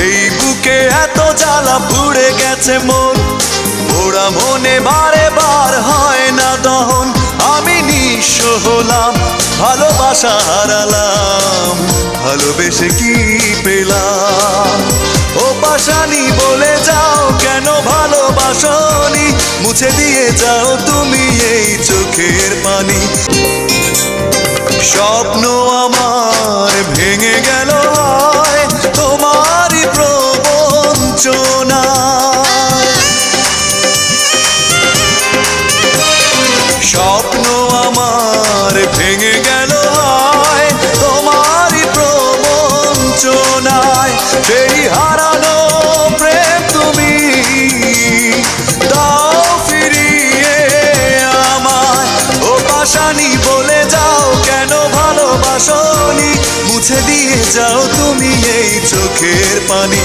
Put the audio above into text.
এই বুকে এত জ্বালা পুড়ে গেছে মন, পোড়া মনে বারে বার হয় না দহন। আমি নিঃস্ব হলাম, ভালোবাসা হারালাম, ভালোবেসে কি পেলাম? ও পাশানি বলে যাও কেন ভালোবাসনি, মুছে দিয়ে যাও তুমি এই চোখের পানি। স্বপ্ন আমার ভেঙে গেল হয় তোমারই প্রবঞ্চনা। স্বপ্ন আমার ভেঙে গেল হয় তোমারই প্রবঞ্চনায়। সেই হারানো প্রেম তুমি দাও ফিরিয়ে আমায়। ও পাশানি বলে যাও কেন ভালোবাসনি, মুছে দিয়ে যাও তুমি এই চোখের পানি।